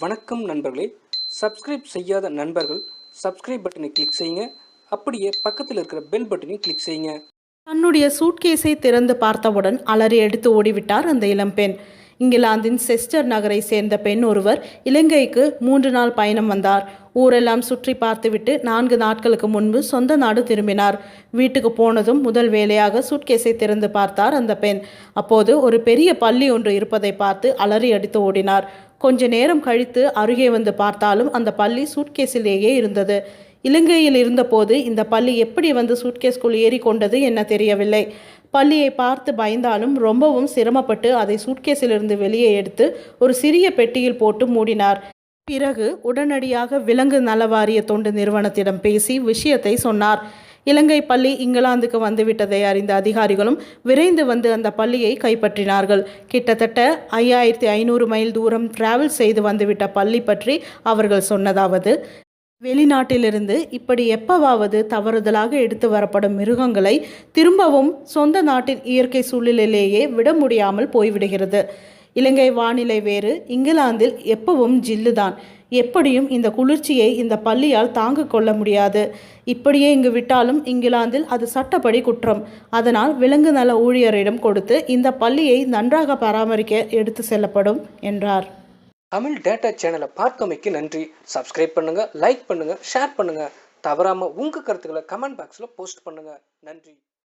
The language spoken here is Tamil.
வணக்கம் நண்பர்களே. சப்ஸ்கிரைப் செய்யாத நண்பர்கள் சப்ஸ்கிரைப் பட்டனை கிளிக் செய்யுங்க. அப்படியே பக்கத்தில் இருக்கிற பெல் பட்டனையும் கிளிக் செய்யுங்க. தன்னுடைய சூட்கேஸை திறந்து பார்த்தவுடன் அலறி எடுத்து ஓடிவிட்டார் அந்த இளம்பெண். இங்கிலாந்தின் செஸ்டர் நகரை சேர்ந்த பெண் ஒருவர் இலங்கைக்கு 3 நாள் பயணம் வந்தார். ஊரெல்லாம் சுற்றி பார்த்துவிட்டு 4 நாட்களுக்கு முன்பு சொந்த நாடு திரும்பினார். வீட்டுக்கு போனதும் முதல் வேலையாக சூட்கேஸை திறந்து பார்த்தார் அந்த பெண். அப்போது ஒரு பெரிய பள்ளி ஒன்று இருப்பதை பார்த்து அலறி அடித்து ஓடினார். கொஞ்ச நேரம் கழித்து அருகே வந்து பார்த்தாலும் அந்த பள்ளி சூட்கேஸிலேயே இருந்தது. இலங்கையில் இருந்தபோது இந்த பள்ளி எப்படி வந்து சூட்கேஸ்குள் ஏறி கொண்டது என்ன தெரியவில்லை. பள்ளியை பார்த்து பயந்தாலும் ரொம்பவும் சிரமப்பட்டு அதை சூட்கேஸிலிருந்து வெளியே எடுத்து ஒரு சிறிய பெட்டியில் போட்டு மூடினார். பிறகு உடனடியாக விலங்கு நல வாரிய தொண்டு நிறுவனத்திடம் பேசி விஷயத்தை சொன்னார். இலங்கை பள்ளி இங்கிலாந்துக்கு வந்துவிட்டதை அறிந்த அதிகாரிகளும் விரைந்து வந்து அந்த பள்ளியை கைப்பற்றினார்கள். கிட்டத்தட்ட 5500 மைல் தூரம் டிராவல் செய்து வந்துவிட்ட பள்ளி பற்றி அவர்கள் சொன்னதாவது: வெளிநாட்டிலிருந்து இப்படி எப்பவாவது தவறுதலாக எடுத்து வரப்படும் மிருகங்களை திரும்பவும் சொந்த நாட்டின் இயற்கை சூழலிலேயே விட முடியாமல் போய்விடுகிறது. இலங்கை வானிலை வேறு, இங்கிலாந்தில் எப்பவும் ஜில்லுதான். எப்படியும் இந்த குளிர்ச்சியை இந்த பள்ளியால் தாங்க கொள்ள முடியாது. இப்படியே இங்கு விட்டாலும் இங்கிலாந்தில் அது சட்டப்படி குற்றம். அதனால் விலங்கு நல ஊழியரிடம் கொடுத்து இந்த பள்ளியை நன்றாக பராமரிக்க எடுத்து செல்லப்படும் என்றார். தமிழ் டேட்டா சேனலை பார்த்தமைக்கு நன்றி. சப்ஸ்கிரைப் பண்ணுங்க, லைக் பண்ணுங்க, ஷேர் பண்ணுங்க. தவறாம உங்க கருத்துக்களை கமெண்ட் பாக்ஸ்ல போஸ்ட் பண்ணுங்க. நன்றி.